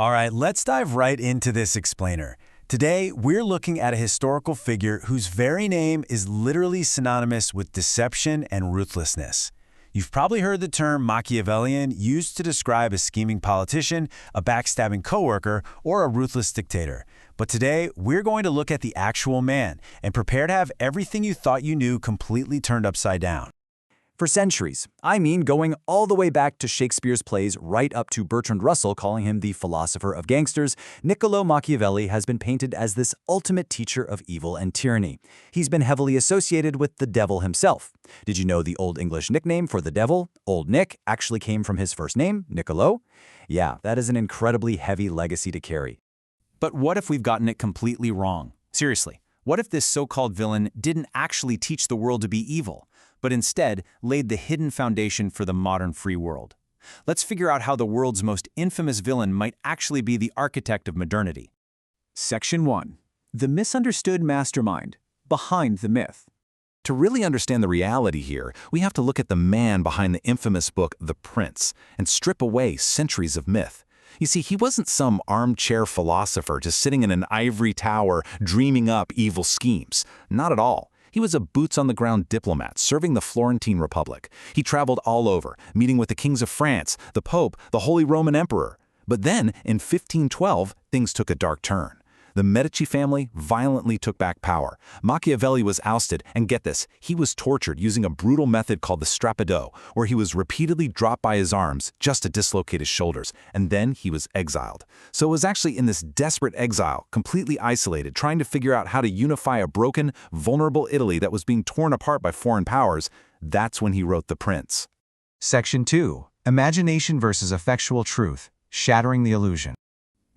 All right, let's dive right into this explainer. Today, we're looking at a historical figure whose very name is literally synonymous with deception and ruthlessness. You've probably heard the term Machiavellian used to describe a scheming politician, a backstabbing coworker, or a ruthless dictator. But today, we're going to look at the actual man and prepare to have everything you thought you knew completely turned upside down. For centuries, I mean going all the way back to Shakespeare's plays right up to Bertrand Russell calling him the philosopher of gangsters, Niccolo Machiavelli has been painted as this ultimate teacher of evil and tyranny. He's been heavily associated with the devil himself. Did you know the Old English nickname for the devil, Old Nick, actually came from his first name, Niccolo? Yeah, that is an incredibly heavy legacy to carry. But what if we've gotten it completely wrong? Seriously, what if this so-called villain didn't actually teach the world to be evil, but instead laid the hidden foundation for the modern free world? Let's figure out how the world's most infamous villain might actually be the architect of modernity. Section 1. The misunderstood mastermind behind the myth. To really understand the reality here, we have to look at the man behind the infamous book The Prince and strip away centuries of myth. You see, he wasn't some armchair philosopher just sitting in an ivory tower dreaming up evil schemes. Not at all. He was a boots-on-the-ground diplomat serving the Florentine Republic. He traveled all over, meeting with the kings of France, the Pope, the Holy Roman Emperor. But then, in 1512, things took a dark turn. The Medici family violently took back power. Machiavelli was ousted, and get this, he was tortured using a brutal method called the strappado, where he was repeatedly dropped by his arms just to dislocate his shoulders, and then he was exiled. So it was actually in this desperate exile, completely isolated, trying to figure out how to unify a broken, vulnerable Italy that was being torn apart by foreign powers, that's when he wrote The Prince. Section 2. Imagination versus effectual truth, shattering the illusion.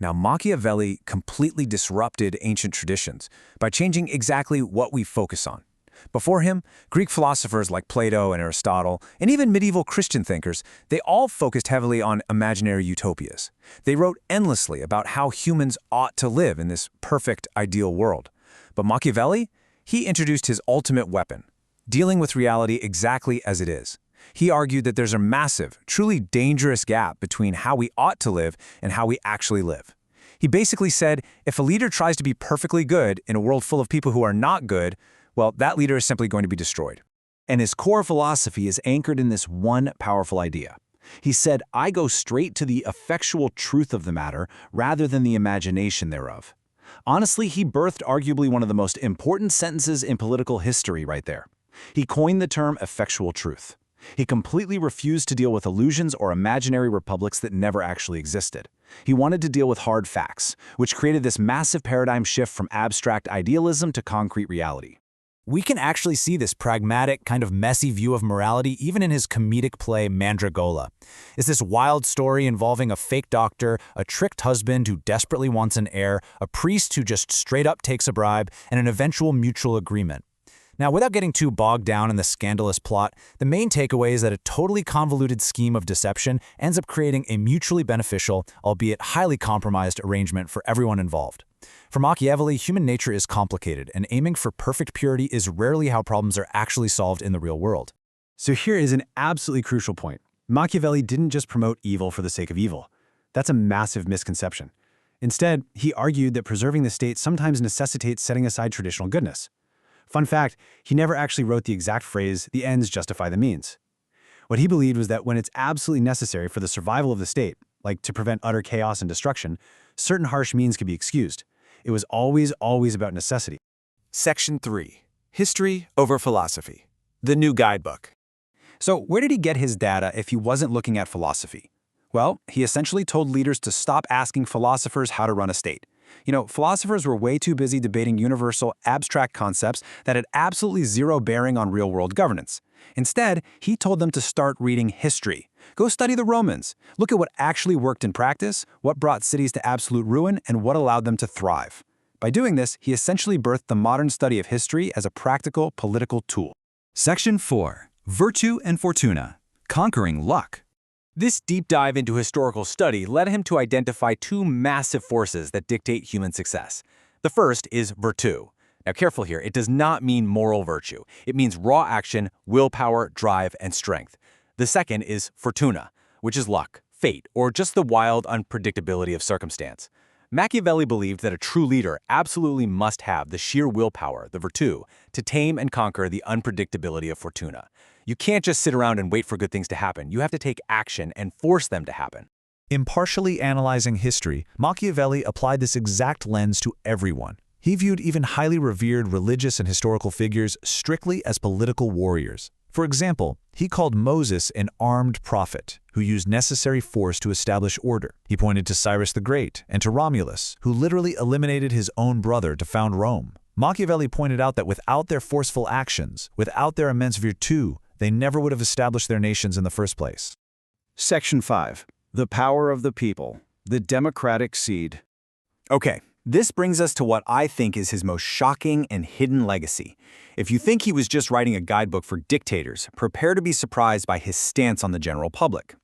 Now, Machiavelli completely disrupted ancient traditions by changing exactly what we focus on. Before him, Greek philosophers like Plato and Aristotle, and even medieval Christian thinkers, they all focused heavily on imaginary utopias. They wrote endlessly about how humans ought to live in this perfect, ideal world. But Machiavelli, he introduced his ultimate weapon, dealing with reality exactly as it is. He argued that there's a massive, truly dangerous gap between how we ought to live and how we actually live. He basically said, if a leader tries to be perfectly good in a world full of people who are not good, well, that leader is simply going to be destroyed. And his core philosophy is anchored in this one powerful idea. He said, I go straight to the effectual truth of the matter rather than the imagination thereof. Honestly, he birthed arguably one of the most important sentences in political history right there. He coined the term effectual truth. He completely refused to deal with illusions or imaginary republics that never actually existed. He wanted to deal with hard facts, which created this massive paradigm shift from abstract idealism to concrete reality. We can actually see this pragmatic, kind of messy view of morality even in his comedic play Mandragola. It's this wild story involving a fake doctor, a tricked husband who desperately wants an heir, a priest who just straight up takes a bribe, and an eventual mutual agreement. Now, without getting too bogged down in the scandalous plot, the main takeaway is that a totally convoluted scheme of deception ends up creating a mutually beneficial, albeit highly compromised, arrangement for everyone involved. For Machiavelli, human nature is complicated, and aiming for perfect purity is rarely how problems are actually solved in the real world. So here is an absolutely crucial point. Machiavelli didn't just promote evil for the sake of evil. That's a massive misconception. Instead, he argued that preserving the state sometimes necessitates setting aside traditional goodness. Fun fact, he never actually wrote the exact phrase, the ends justify the means. What he believed was that when it's absolutely necessary for the survival of the state, like to prevent utter chaos and destruction, certain harsh means could be excused. It was always about necessity. Section 3. History over philosophy. The new guidebook. So where did he get his data if he wasn't looking at philosophy? Well, he essentially told leaders to stop asking philosophers how to run a state. Philosophers were way too busy debating universal, abstract concepts that had absolutely zero bearing on real-world governance. Instead, he told them to start reading history. Go study the Romans. Look at what actually worked in practice, what brought cities to absolute ruin, and what allowed them to thrive. By doing this, he essentially birthed the modern study of history as a practical political tool. Section 4. Virtue and Fortuna, conquering luck. This deep dive into historical study led him to identify two massive forces that dictate human success. The first is virtue. Now, careful here, it does not mean moral virtue. It means raw action, willpower, drive, and strength. The second is fortuna, which is luck, fate or just the wild unpredictability of circumstance. Machiavelli believed that a true leader absolutely must have the sheer willpower, the virtù, to tame and conquer the unpredictability of fortuna. You can't just sit around and wait for good things to happen. You have to take action and force them to happen. Impartially analyzing history, Machiavelli applied this exact lens to everyone. He viewed even highly revered religious and historical figures strictly as political warriors. For example, he called Moses an armed prophet who used necessary force to establish order. He pointed to Cyrus the Great and to Romulus, who literally eliminated his own brother to found Rome. Machiavelli pointed out that without their forceful actions, without their immense virtù, they never would have established their nations in the first place. Section 5. The Power of the People, the Democratic Seed. Okay, this brings us to what I think is his most shocking and hidden legacy. If you think he was just writing a guidebook for dictators, prepare to be surprised by his stance on the general public.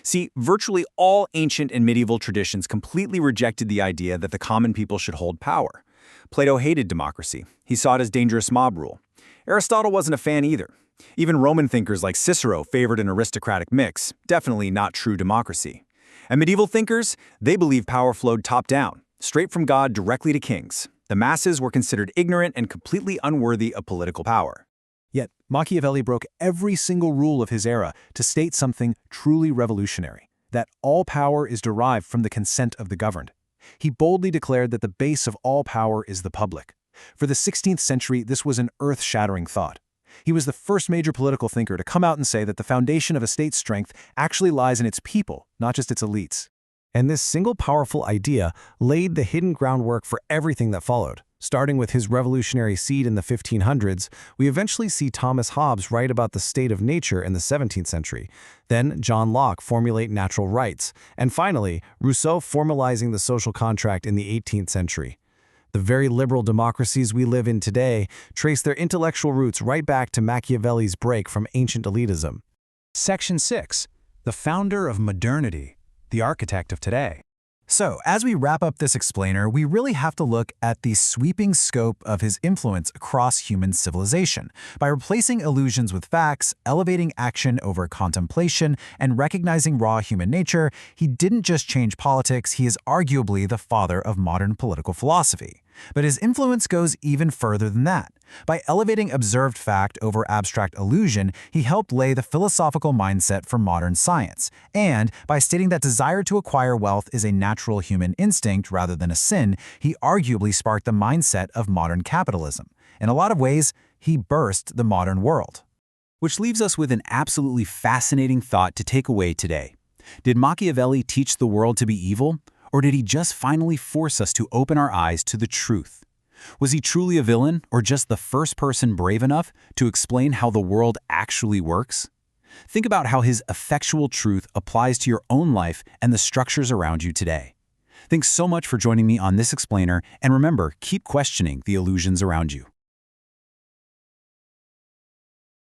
See, virtually all ancient and medieval traditions completely rejected the idea that the common people should hold power. Plato hated democracy. He saw it as dangerous mob rule. Aristotle wasn't a fan either. Even Roman thinkers like Cicero favored an aristocratic mix, definitely not true democracy. And medieval thinkers, they believed power flowed top-down, straight from God directly to kings. The masses were considered ignorant and completely unworthy of political power. Yet, Machiavelli broke every single rule of his era to state something truly revolutionary, that all power is derived from the consent of the governed. He boldly declared that the base of all power is the public. For the 16th century, this was an earth-shattering thought. He was the first major political thinker to come out and say that the foundation of a state's strength actually lies in its people, not just its elites. And this single powerful idea laid the hidden groundwork for everything that followed. Starting with his revolutionary seed in the 1500s, we eventually see Thomas Hobbes write about the state of nature in the 17th century. Then John Locke formulate natural rights. And finally, Rousseau formalizing the social contract in the 18th century. The very liberal democracies we live in today trace their intellectual roots right back to Machiavelli's break from ancient elitism. Section 6. The founder of modernity, the architect of today. So, as we wrap up this explainer, we really have to look at the sweeping scope of his influence across human civilization. By replacing illusions with facts, elevating action over contemplation, and recognizing raw human nature, he didn't just change politics, he is arguably the father of modern political philosophy. But his influence goes even further than that. By elevating observed fact over abstract illusion, he helped lay the philosophical mindset for modern science. And by stating that desire to acquire wealth is a natural human instinct rather than a sin, he arguably sparked the mindset of modern capitalism. In a lot of ways, he birthed the modern world. Which leaves us with an absolutely fascinating thought to take away today. Did Machiavelli teach the world to be evil? Or did he just finally force us to open our eyes to the truth? Was he truly a villain, or just the first person brave enough to explain how the world actually works? Think about how his effectual truth applies to your own life and the structures around you today. Thanks so much for joining me on this explainer, and remember, keep questioning the illusions around you.